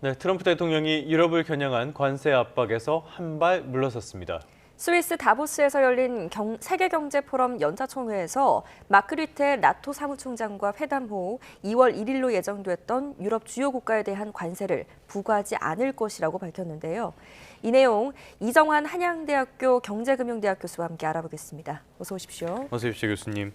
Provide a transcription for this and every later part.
네, 트럼프 대통령이 유럽을 겨냥한 관세 압박에서 한 발 물러섰습니다. 스위스 다보스에서 열린 세계경제포럼 연사총회에서 마크 류테 나토 사무총장과 회담 후 2월 1일로 예정됐던 유럽 주요 국가에 대한 관세를 부과하지 않을 것이라고 밝혔는데요. 이 내용 이정환 한양대학교 경제금융대학 교수와 함께 알아보겠습니다. 어서 오십시오. 어서 오십시오, 교수님.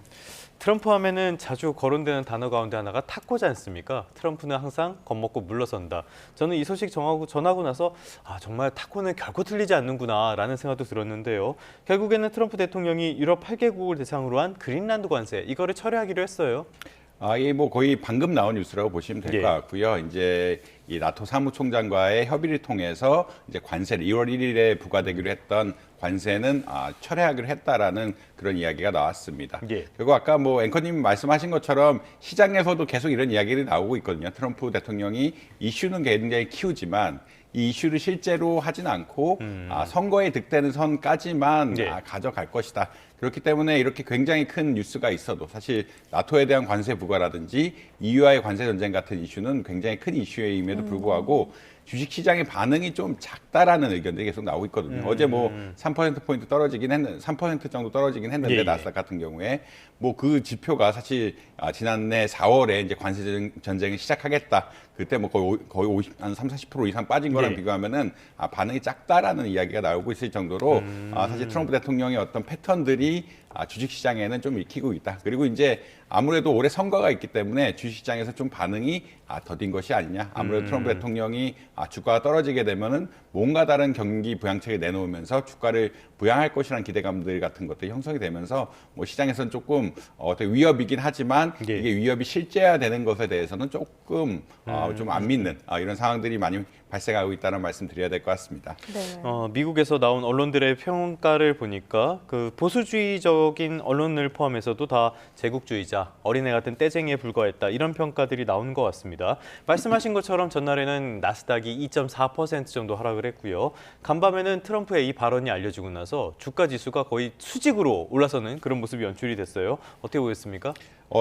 트럼프 하면은 자주 거론되는 단어 가운데 하나가 타코지 않습니까? 트럼프는 항상 겁먹고 물러선다. 저는 이 소식 전하고 나서 정말 타코는 결코 틀리지 않는구나라는 생각도 들었는데요. 결국에는 트럼프 대통령이 유럽 8개국을 대상으로 한 그린란드 관세 이거를 철회하기로 했어요. 이게 뭐 거의 방금 나온 뉴스라고 보시면 될 것 같고요. 이제 이 나토 사무총장과의 협의를 통해서 이제 관세를 2월 1일에 부과되기로 했던 관세는 철회하기로 했다라는 그런 이야기가 나왔습니다. 그리고 아까 뭐 앵커님 말씀하신 것처럼 시장에서도 계속 이런 이야기들이 나오고 있거든요. 트럼프 대통령이 이슈는 굉장히 키우지만 이 이슈를 실제로 하진 않고 선거에 득되는 선까지만 가져갈 것이다. 그렇기 때문에 이렇게 굉장히 큰 뉴스가 있어도 사실 나토에 대한 관세 부과라든지 EU와의 관세 전쟁 같은 이슈는 굉장히 큰 이슈임에도 불구하고 주식시장의 반응이 좀 작다라는 의견들이 계속 나오고 있거든요. 어제 뭐 3%포인트 떨어지긴 했는데, 3% 정도 떨어지긴 했는데, 나스닥 같은 경우에 뭐 그 지표가 사실 지난해 4월에 이제 관세 전쟁을 시작하겠다. 그때 뭐 거의 50, 한 30, 40% 이상 빠진 거랑 비교하면은 반응이 작다라는 이야기가 나오고 있을 정도로 사실 트럼프 대통령의 어떤 패턴들이 주식시장에는 좀 익히고 있다. 그리고 이제 아무래도 올해 선거가 있기 때문에 주식시장에서 좀 반응이 더딘 것이 아니냐. 아무래도 트럼프 대통령이 주가가 떨어지게 되면은 뭔가 다른 경기 부양책을 내놓으면서 주가를 부양할 것이라는 기대감들 같은 것들이 형성이 되면서 뭐 시장에서는 조금 어떻게 위협이긴 하지만 이게 위협이 실제화되는 것에 대해서는 조금 좀 안 믿는 이런 상황들이 많이 발생하고 있다는 말씀 드려야 될 것 같습니다. 네. 미국에서 나온 언론들의 평가를 보니까 그 보수주의적인 언론을 포함해서도 다 제국주의자, 어린애 같은 떼쟁이에 불과했다 이런 평가들이 나오는 것 같습니다. 말씀하신 것처럼 전날에는 나스닥이 2.4% 정도 하락을 했고요. 간밤에는 트럼프의 이 발언이 알려지고 나서 주가 지수가 거의 수직으로 올라서는 그런 모습이 연출이 됐어요. 어떻게 보셨습니까?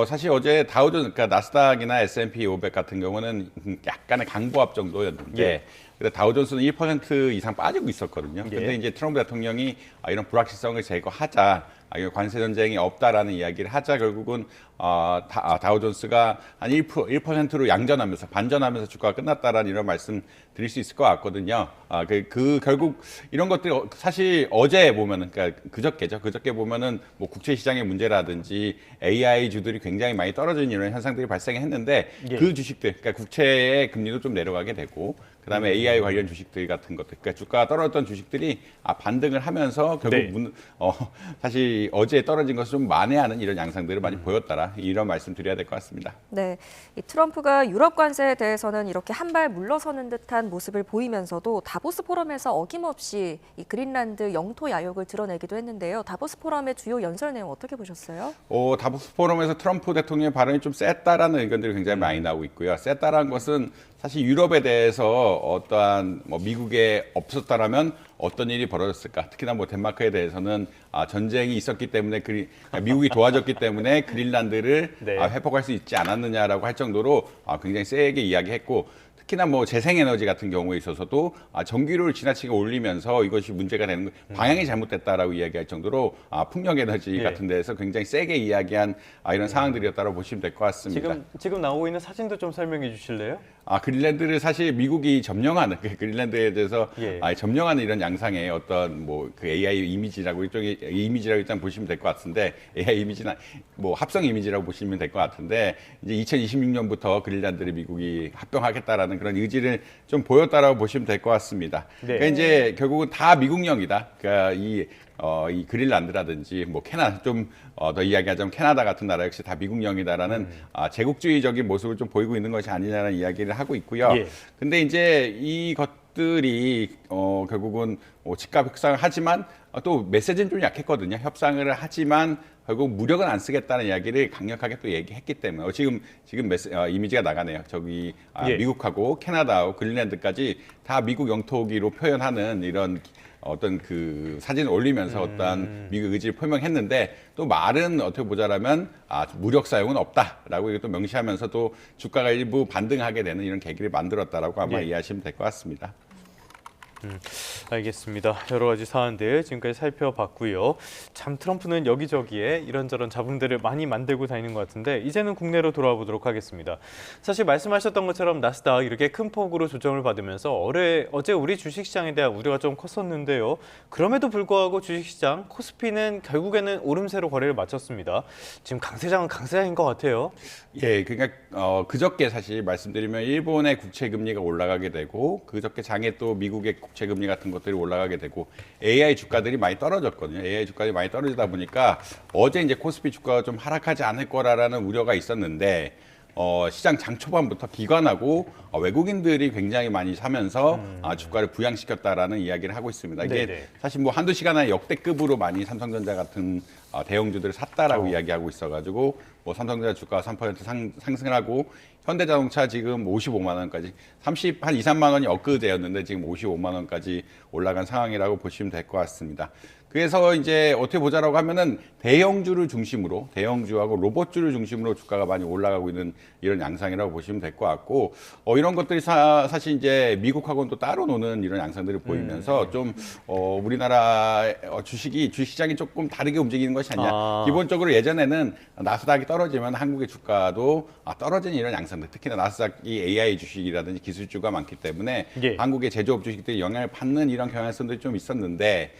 사실 어제 다우존스, 그러니까 나스닥이나 S&P 500 같은 경우는 약간의 강보합 정도였는데, 근데 다우존스는 1% 이상 빠지고 있었거든요. 근데 이제 트럼프 대통령이 이런 불확실성을 제거하자, 이거 관세 전쟁이 없다라는 이야기를 하자 결국은 다우존스가 한 1%로 양전하면서 반전하면서 주가가 끝났다라는 이런 말씀 드릴 수 있을 것 같거든요. 결국 이런 것들이 사실 어제 보면은 그러니까 그저께 보면은 뭐 국채 시장의 문제라든지 AI 주들이 굉장히 많이 떨어지는 이런 현상들이 발생했는데 그 주식들, 그러니까 국채의 금리도 좀 내려가게 되고 그다음에 AI 관련 주식들 같은 것들, 그러니까 주가가 떨어졌던 주식들이 반등을 하면서 결국 사실 어제 떨어진 것을 좀 만회하는 이런 양상들을 많이 보였다라 이런 말씀 드려야 될 것 같습니다. 네, 이 트럼프가 유럽 관세에 대해서는 이렇게 한 발 물러서는 듯한 모습을 보이면서도 다보스 포럼에서 어김없이 이 그린란드 영토 야욕을 드러내기도 했는데요. 다보스 포럼의 주요 연설 내용 어떻게 보셨어요? 다보스 포럼에서 트럼프 대통령의 발언이 좀 셌다라는 의견들이 굉장히 많이 나오고 있고요. 셌다라는 것은 사실 유럽에 대해서 어떠한 미국에 없었다라면 어떤 일이 벌어졌을까? 특히나 뭐 덴마크에 대해서는 전쟁이 있었기 때문에 미국이 도와줬기 때문에 그린란드를 회복할 수 있지 않았느냐라고 할 정도로 굉장히 세게 이야기했고 특히나 뭐 재생에너지 같은 경우에 있어서도 전기료를 지나치게 올리면서 이것이 문제가 되는 방향이 잘못됐다라고 이야기할 정도로 풍력에너지 같은 데에서 굉장히 세게 이야기한 이런 상황들이었다고 보시면 될 것 같습니다. 지금 나오고 있는 사진도 좀 설명해 주실래요? 그린란드를 사실 미국이 점령하는 그린란드에 대해서 점령하는 이런 양상의 어떤 뭐 그 AI 이미지라고 일단 보시면 될 것 같은데 AI 이미지나 뭐 합성 이미지라고 보시면 될 것 같은데 이제 2026년부터 그린란드를 미국이 합병하겠다라는 그런 의지를 좀 보였다라고 보시면 될 것 같습니다. 그러니까 이제 결국은 다 미국령이다. 그러니까 이 그린란드라든지 뭐 캐나다 좀 더 이야기하자면 캐나다 같은 나라 역시 다 미국령이다라는 제국주의적인 모습을 좀 보이고 있는 것이 아니냐는 이야기를 하고 있고요. 근데 이제 이 것들이 결국은 집값 협상을 하지만 또 메시지는 좀 약했거든요. 협상을 하지만 결국 무력은 안 쓰겠다는 이야기를 강력하게 또 얘기했기 때문에 지금 이미지가 나가네요. 저기 미국하고 캐나다하고 그린란드까지 다 미국 영토기로 표현하는 이런 어떤 그 사진을 올리면서 어떤 미국 의지를 표명했는데 또 말은 어떻게 보자라면 무력 사용은 없다라고 이것도 명시하면서 또 주가가 일부 반등하게 되는 이런 계기를 만들었다라고 아마 예. 이해하시면 될 것 같습니다. 알겠습니다. 여러 가지 사안들 지금까지 살펴봤고요. 참 트럼프는 여기저기에 이런저런 잡음들을 많이 만들고 다니는 것 같은데 이제는 국내로 돌아와 보도록 하겠습니다. 사실 말씀하셨던 것처럼 나스닥 이렇게 큰 폭으로 조정을 받으면서 어제 우리 주식시장에 대한 우려가 좀 컸었는데요. 그럼에도 불구하고 주식시장 코스피는 결국에는 오름세로 거래를 마쳤습니다. 지금 강세장은 강세장인 것 같아요. 예, 그러니까 그저께 사실 말씀드리면 일본의 국채 금리가 올라가게 되고 그저께 장에 또 미국의 국채 금리 같은 것들이 올라가게 되고 AI 주가들이 많이 떨어졌거든요. AI 주가들이 많이 떨어지다 보니까 어제 이제 코스피 주가가 좀 하락하지 않을 거라는 우려가 있었는데 시장 장 초반부터 기관하고 외국인들이 굉장히 많이 사면서 주가를 부양시켰다라는 이야기를 하고 있습니다. 이게 네네. 사실 뭐 한두 시간 안에 역대급으로 많이 삼성전자 같은 대형주들을 샀다라고 이야기하고 있어가지고 뭐 삼성전자 주가가 3% 상승을 하고 현대자동차 지금 55만 원까지 한 2, 3만 원이 엊그제였는데 지금 55만 원까지 올라간 상황이라고 보시면 될 것 같습니다. 그래서 이제 어떻게 보자라고 하면은 대형주를 중심으로 대형주하고 로봇주를 중심으로 주가가 많이 올라가고 있는 이런 양상이라고 보시면 될 것 같고 이런 것들이 사실 이제 미국하고는 또 따로 노는 이런 양상들을 보이면서 좀 우리나라 주식시장이 조금 다르게 움직이는 것이 아니냐. 기본적으로 예전에는 나스닥이 떨어지면 한국의 주가도 떨어지는 이런 양상들, 특히나 나스닥이 AI 주식이라든지 기술주가 많기 때문에 예. 한국의 제조업 주식들이 영향을 받는 이런 경향성들이 좀 있었는데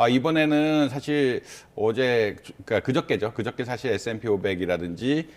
이번에는 사실 그러니까 그저께죠. 그저께 사실 S&P 500이라든지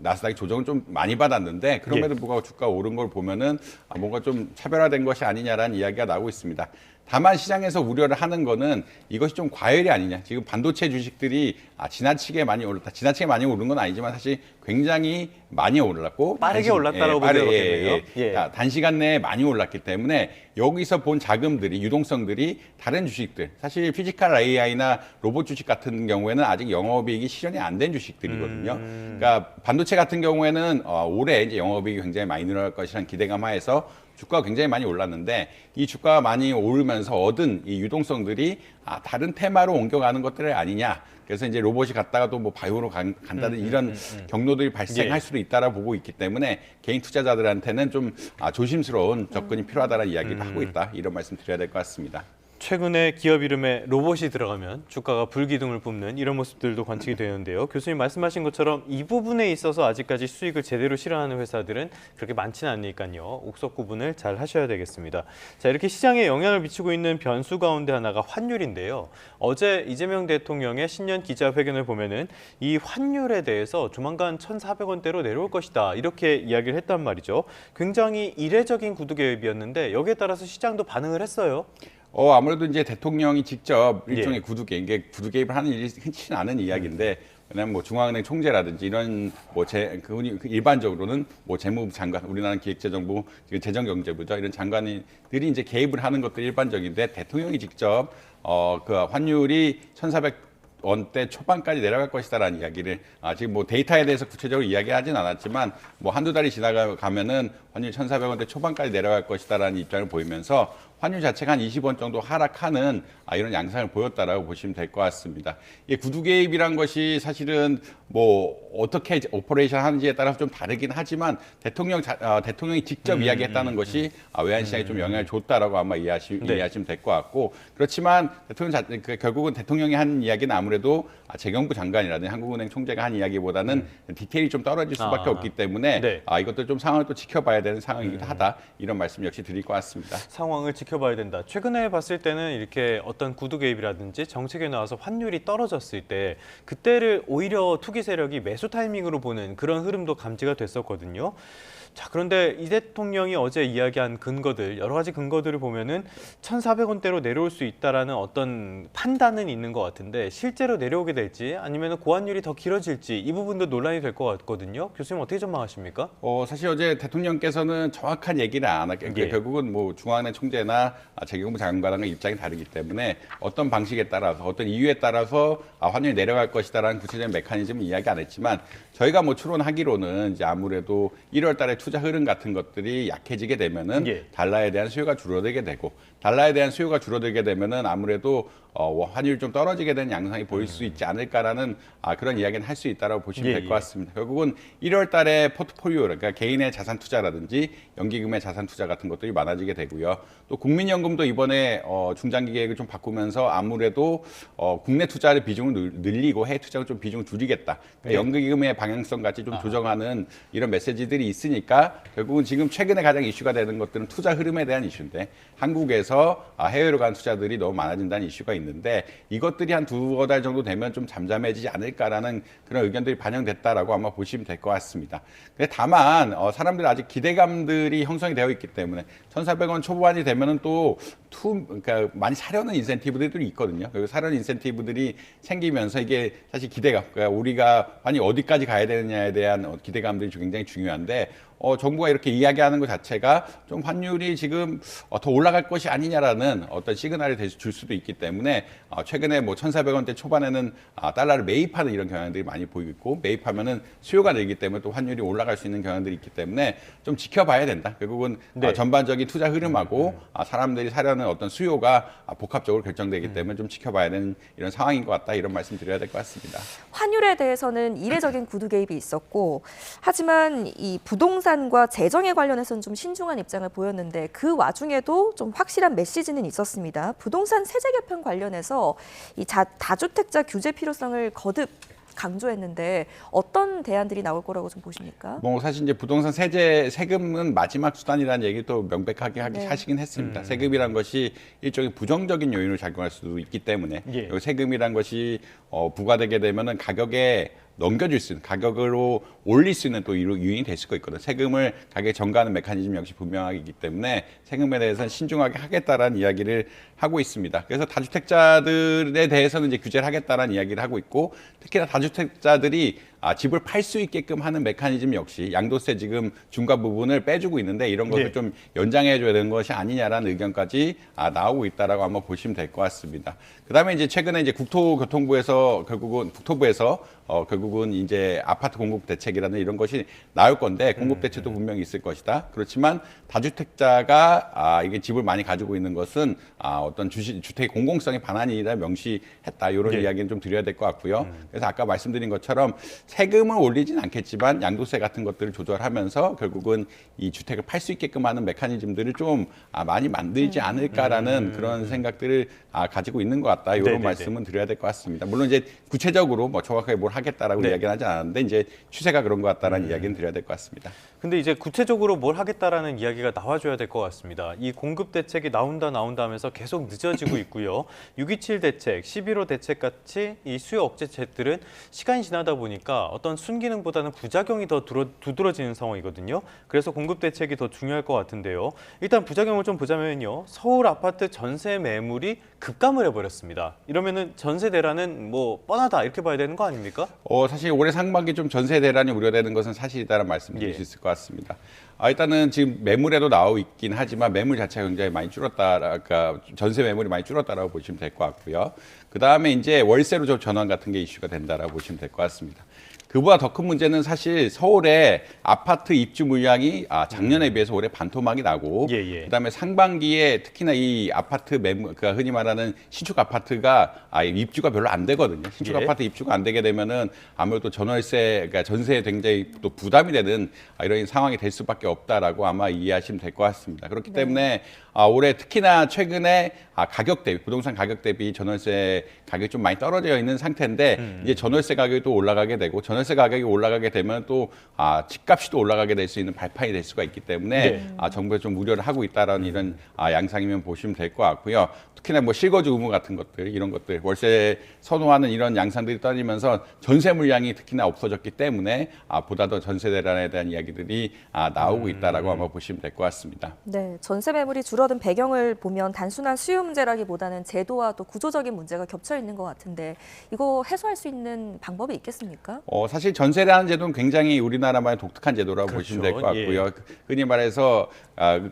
나스닥이 조정을 좀 많이 받았는데 그럼에도 불구하고 주가가 오른 걸 보면은 뭔가 좀 차별화된 것이 아니냐라는 이야기가 나오고 있습니다. 다만 시장에서 우려를 하는 거는 이것이 좀 과열이 아니냐. 지금 반도체 주식들이 지나치게 많이 올랐다. 지나치게 많이 오른 건 아니지만 사실 굉장히 많이 올랐고 빠르게 올랐다라고 보면 되겠네요. 예. 단시간 내에 많이 올랐기 때문에 여기서 본 자금들이 유동성들이 다른 주식들 사실 피지컬 AI나 로봇 주식 같은 경우에는 아직 영업이익이 실현이 안 된 주식들이거든요. 그러니까 반도체 같은 경우에는 올해 이제 영업이익이 굉장히 많이 늘어날 것이라는 기대감 하에서 주가가 굉장히 많이 올랐는데 이 주가가 많이 오르면서 얻은 이 유동성들이 다른 테마로 옮겨가는 것들 아니냐. 그래서 이제 로봇이 갔다가 또 뭐 바이오로 간다는 이런 경로들이 발생할 수도 있다라 보고 있기 때문에 개인 투자자들한테는 좀 조심스러운 접근이 필요하다는 이야기를 하고 있다. 이런 말씀 드려야 될 것 같습니다. 최근에 기업 이름에 로봇이 들어가면 주가가 불기둥을 뿜는 이런 모습들도 관측이 되는데요. 교수님 말씀하신 것처럼 이 부분에 있어서 아직까지 수익을 제대로 실현하는 회사들은 그렇게 많지는 않으니까요. 옥석 구분을 잘 하셔야 되겠습니다. 자, 이렇게 시장에 영향을 미치고 있는 변수 가운데 하나가 환율인데요. 어제 이재명 대통령의 신년 기자회견을 보면은 이 환율에 대해서 조만간 1,400원대로 내려올 것이다. 이렇게 이야기를 했단 말이죠. 굉장히 이례적인 구두 개입이었는데 여기에 따라서 시장도 반응을 했어요. 아무래도 이제 대통령이 직접 일종의 구두 개입, 이게 구두 개입을 하는 일이 흔치 않은 이야기인데, 왜냐하면 뭐 중앙은행 총재라든지 이런 일반적으로는 뭐 재무부 장관, 우리나라는 기획재정부, 지금 재정경제부죠, 이런 장관들이 이제 개입을 하는 것들이 일반적인데 대통령이 직접 그 환율이 1,400원대 초반까지 내려갈 것이다라는 이야기를 지금 뭐 데이터에 대해서 구체적으로 이야기하진 않았지만 뭐 한두 달이 지나가면은 환율 1,400원대 초반까지 내려갈 것이다라는 입장을 보이면서 환율 자체가 한 20원 정도 하락하는 이런 양상을 보였다라고 보시면 될 것 같습니다. 이 구두 개입이란 것이 사실은 뭐 어떻게 오퍼레이션 하는지에 따라서 좀 다르긴 하지만 대통령이 직접 이야기했다는 것이 외환 시장에 좀 영향을 줬다라고 아마 이해하시면 될 것 같고 그렇지만 결국은 대통령이 한 이야기는 아무래도 재경부 장관이라든지 한국은행 총재가 한 이야기보다는 디테일이 좀 떨어질 수밖에 없기 때문에 이것들 좀 상황을 또 지켜봐야 되는 상황이기도 하다 이런 말씀 역시 드릴 것 같습니다. 상황을 지켜봐야 된다. 최근에 봤을 때는 이렇게 어떤 구두 개입이라든지 정책에 나와서 환율이 떨어졌을 때 그때를 오히려 투기 세력이 매수 타이밍으로 보는 그런 흐름도 감지가 됐었거든요. 자, 그런데 이 대통령이 어제 이야기한 근거들, 여러 가지 근거들을 보면은 1,400원대로 내려올 수 있다라는 어떤 판단은 있는 것 같은데 실제로 내려오게 될지 아니면 고환율이 더 길어질지 이 부분도 논란이 될 것 같거든요. 교수님 어떻게 전망하십니까? 사실 어제 대통령께서는 정확한 얘기를 안 하게 결국은 뭐 중앙은행 총재나 재경부 장관의 입장이 다르기 때문에 어떤 방식에 따라서 어떤 이유에 따라서 환율이 내려갈 것이다라는 구체적인 메커니즘을 이야기 안 했지만 저희가 뭐 추론하기로는 이제 아무래도 1월 달에 투자 흐름 같은 것들이 약해지게 되면은 예. 달러에 대한 수요가 줄어들게 되고 달러에 대한 수요가 줄어들게 되면은 아무래도 환율이 좀 떨어지게 되는 양상이 보일 수 있지 않을까라는 그런 이야기는 할 수 있다고 보시면 예, 될 것 예. 같습니다. 결국은 1월 달에 포트폴리오, 그러니까 개인의 자산 투자라든지 연기금의 자산 투자 같은 것들이 많아지게 되고요. 또 국민연금도 이번에 중장기 계획을 좀 바꾸면서 아무래도 국내 투자를 비중을 늘리고 해외 투자를 좀 비중을 줄이겠다. 그러니까 예. 연기금의 방향성 같이 좀 조정하는 이런 메시지들이 있으니까 결국은 지금 최근에 가장 이슈가 되는 것들은 투자 흐름에 대한 이슈인데 한국에서 해외로 간 투자들이 너무 많아진다는 이슈가 있는데 이것들이 한 두어 달 정도 되면 좀 잠잠해지지 않을까라는 그런 의견들이 반영됐다라고 아마 보시면 될 것 같습니다. 근데 다만 사람들이 아직 기대감들이 형성이 되어 있기 때문에 1,400원 초반이 되면은 또 그러니까 많이 사려는 인센티브들이 있거든요. 그리고 사려는 인센티브들이 생기면서 이게 사실 기대감, 그러니까 우리가 아니 어디까지 가야 되느냐에 대한 기대감들이 굉장히 중요한데 정부가 이렇게 이야기하는 것 자체가 좀 환율이 지금 더 올라갈 것이 아니냐라는 어떤 시그널이 줄 수도 있기 때문에 최근에 뭐 1,400원대 초반에는 달러를 매입하는 이런 경향들이 많이 보이고 있고 매입하면은 수요가 늘기 때문에 또 환율이 올라갈 수 있는 경향들이 있기 때문에 좀 지켜봐야 된다. 결국은 네. 전반적인 투자 흐름하고 사람들이 사려는 어떤 수요가 복합적으로 결정되기 때문에 좀 지켜봐야 되는 이런 상황인 것 같다. 이런 말씀 드려야 될 것 같습니다. 환율에 대해서는 이례적인 구두 개입이 있었고 하지만 이 부동산과 재정에 관련해서는 좀 신중한 입장을 보였는데 그 와중에도 좀 확실한 메시지는 있었습니다. 부동산 세제 개편 관련해서 이 다주택자 규제 필요성을 거듭 강조했는데 어떤 대안들이 나올 거라고 좀 보십니까? 뭐 사실 이제 부동산 세금은 마지막 수단이라는 얘기 또 명백하게 하시긴 했습니다. 세금이란 것이 일종의 부정적인 요인으로 작용할 수도 있기 때문에 예. 세금이란 것이 부과되게 되면은 가격에 넘겨줄 수 있는 가격으로 올릴 수 있는 또 요인이 될 수가 있거든요. 세금을 가격에 전가하는 메커니즘 역시 분명하기 때문에 세금에 대해서는 신중하게 하겠다라는 이야기를 하고 있습니다. 그래서 다주택자들에 대해서는 이제 규제를 하겠다라는 이야기를 하고 있고 특히나 다주택자들이 집을 팔 수 있게끔 하는 메커니즘 역시 양도세 지금 중과 부분을 빼주고 있는데 이런 것을 네. 좀 연장해줘야 되는 것이 아니냐라는 의견까지 나오고 있다라고 아마 보시면 될 것 같습니다. 그다음에 이제 최근에 이제 국토교통부에서 결국은 이제 아파트 공급 대책이라는 이런 것이 나올 건데 공급 대책도 분명히 있을 것이다. 그렇지만 다주택자가 이게 집을 많이 가지고 있는 것은 어떤 주택의 공공성의 반환이다 명시했다. 이런 예. 이야기는 좀 드려야 될 것 같고요. 그래서 아까 말씀드린 것처럼 세금을 올리진 않겠지만 양도세 같은 것들을 조절하면서 결국은 이 주택을 팔 수 있게끔 하는 메커니즘들을 좀 많이 만들지 않을까라는 그런 생각들을 가지고 있는 것 같다. 이런 네네네. 말씀은 드려야 될 것 같습니다. 물론 이제 구체적으로 뭐 정확하게 뭘 하겠다라고 네. 이야기는 하지 않았는데 이제 추세가 그런 것 같다라는 이야기는 드려야 될 것 같습니다. 근데 이제 구체적으로 뭘 하겠다라는 이야기가 나와줘야 될 것 같습니다. 이 공급 대책이 나온다 하면서 계속 늦어지고 있고요. 6.27 대책, 11.5 대책 같이 이 수요 억제책들은 시간이 지나다 보니까 어떤 순기능보다는 부작용이 더 두드러지는 상황이거든요. 그래서 공급 대책이 더 중요할 것 같은데요. 일단 부작용을 좀 보자면요. 서울 아파트 전세 매물이 급감을 해버렸습니다. 이러면은 전세 대란은 뭐 뻔하다 이렇게 봐야 되는 거 아닙니까? 사실 올해 상반기 좀 전세 대란이 우려되는 것은 사실이다라는 말씀드릴 예. 수 있을 것 같습니다. 일단은 지금 매물에도 나오고 있긴 하지만 매물 자체가 굉장히 많이 줄었다. 그러니까 전세 매물이 많이 줄었다라고 보시면 될 것 같고요. 그 다음에 이제 월세로 좀 전환 같은 게 이슈가 된다라고 보시면 될 것 같습니다. 그보다 더 큰 문제는 사실 서울의 아파트 입주 물량이 작년에 비해서 올해 반토막이 나고 예. 그다음에 상반기에 특히나 이 아파트 매물 그러니까 흔히 말하는 신축 아파트가 입주가 별로 안 되거든요. 신축 예. 아파트 입주가 안 되게 되면은 아무래도 전월세 그러니까 전세에 굉장히 또 부담이 되는 이런 상황이 될 수밖에 없다라고 아마 이해하시면 될 것 같습니다. 그렇기 때문에 올해 특히나 최근에 가격 대비 부동산 가격 대비 전월세 가격이 좀 많이 떨어져 있는 상태인데 이제 전월세 가격이 또 올라가게 되고 전월세 가격이 올라가게 되면 또 집값이 또 올라가게 될 수 있는 발판이 될 수가 있기 때문에 네. 정부가 좀 우려를 하고 있다라는 이런 양상이면 보시면 될 것 같고요. 특히나 뭐 실거주 의무 같은 것들 이런 것들 월세 선호하는 이런 양상들이 떨어지면서 전세 물량이 특히나 없어졌기 때문에 보다 더 전세 대란에 대한 이야기들이 나오고 있다라고 아마 보시면 될 것 같습니다. 네, 전세 매물이 줄어든 배경을 보면 단순한 수요 문제라기보다는 제도와 또 구조적인 문제가 겹쳐 있는 것 같은데 이거 해소할 수 있는 방법이 있겠습니까? 사실 전세라는 제도는 굉장히 우리나라만의 독특한 제도라고 보시면 될 것 같고요. 흔히 말해서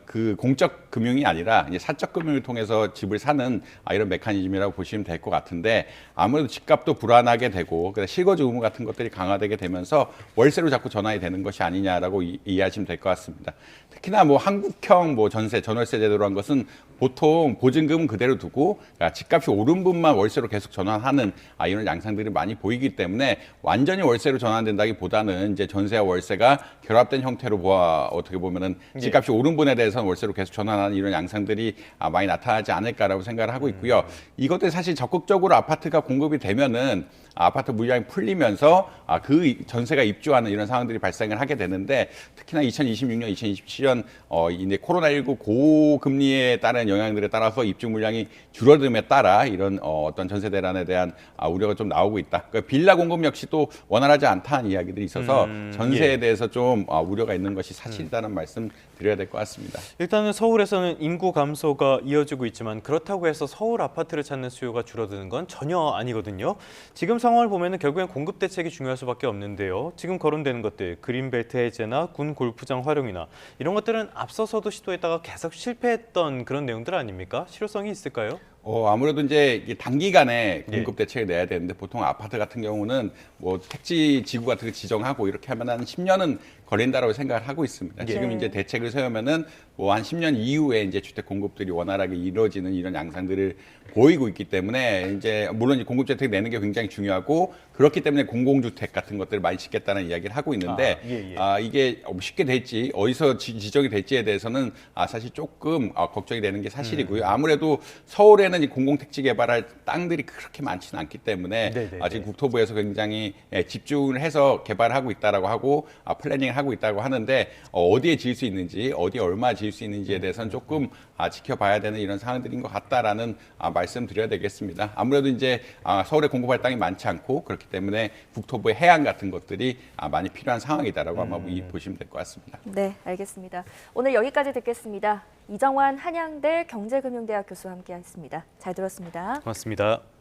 그 공적 금융이 아니라 이제 사적 금융을 통해서 집을 사는 이런 메커니즘이라고 보시면 될 것 같은데 아무래도 집값도 불안하게 되고 실거주 의무 같은 것들이 강화되게 되면서 월세로 자꾸 전환이 되는 것이 아니냐라고 이해하시면 될 것 같습니다. 특히나 뭐 한국형 뭐 전세, 전월세 제도란 것은 보통 보증금은 그대로 두고 집값이 오른 분만 월세로 계속 전환하는 이런 양상들이 많이 보이기 때문에 완전히 월세로 전환된다기보다는 이제 전세와 월세가 결합된 형태로 어떻게 보면은 집값이 오른 분에 대해서는 월세로 계속 전환하는 이런 양상들이 많이 나타나지 않을까라고 생각을 하고 있고요. 이것들 사실 적극적으로 아파트가 공급이 되면은 아파트 물량이 풀리면서 그 전세가 입주하는 이런 상황들이 발생을 하게 되는데 특히나 2026년, 2027년 이제 코로나19 고금리에 따른 영향들에 따라서 입주 물량이 줄어듦에 따라 이런 어떤 전세 대란에 대한 우려가 좀 나오고 있다. 그러니까 빌라 공급 역시 또 원활하지 않다는 이야기들이 있어서 전세에 대해서 좀 우려가 있는 것이 사실이라는 말씀 드려야 될 것 같습니다. 일단은 서울에서는 인구 감소가 이어지고 있지만 그렇다고 해서 서울 아파트를 찾는 수요가 줄어드는 건 전혀 아니거든요. 지금 상황을 보면은 결국엔 공급 대책이 중요할 수밖에 없는데요. 지금 거론되는 것들, 그린벨트 해제나 군 골프장 활용이나 이런 것들은 앞서서도 시도했다가 계속 실패했던 그런 내용들 아닙니까? 실효성이 있을까요? 아무래도 이제 단기간에 공급 대책을 내야 되는데 보통 아파트 같은 경우는 뭐 택지 지구 같은 거 지정하고 이렇게 하면 한 10년은 걸린다라고 생각을 하고 있습니다. 지금 이제 대책을 세우면은 뭐 한 10년 이후에 이제 주택 공급들이 원활하게 이루어지는 이런 양상들을 보이고 있기 때문에 이제 물론 공급 대책 내는 게 굉장히 중요하고 그렇기 때문에 공공주택 같은 것들을 많이 짓겠다는 이야기를 하고 있는데 이게 쉽게 될지 어디서 지정이 될지에 대해서는 사실 조금 걱정이 되는 게 사실이고요. 아무래도 서울에는 이 공공택지 개발할 땅들이 그렇게 많지는 않기 때문에 지금 국토부에서 굉장히 집중을 해서 개발하고 있다라고 하고 플래닝을 하고 있다고 하는데 어디에 지을 수 있는지 어디에 얼마 지을 수 있는지에 대해서는 조금 지켜봐야 되는 이런 상황들인 것 같다라는 말씀드려야 되겠습니다. 아무래도 이제 서울에 공급할 땅이 많지 않고 그렇기 때문에 국토부의 해안 같은 것들이 많이 필요한 상황이다라고 아마 보시면 될 것 같습니다. 네, 알겠습니다. 오늘 여기까지 듣겠습니다. 이정환 한양대 경제금융대학 교수와 함께했습니다. 잘 들었습니다. 고맙습니다.